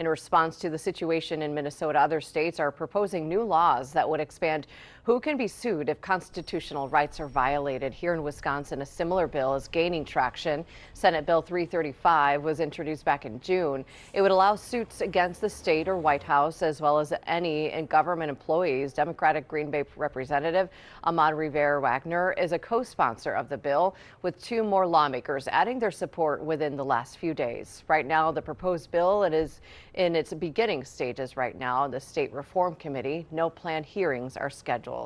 In response to the situation in Minnesota, other states are proposing new laws that would expand who can be sued if constitutional rights are violated. Here in Wisconsin, a similar bill is gaining traction. Senate Bill 335 was introduced back in June. It would allow suits against the state or White House, as well as any government employees. Democratic Green Bay Representative Ahmad Rivera-Wagner is a co-sponsor of the bill, with two more lawmakers adding their support within the last few days. Right now, the proposed bill is in its beginning stages right now. The State Reform Committee, no planned hearings are scheduled.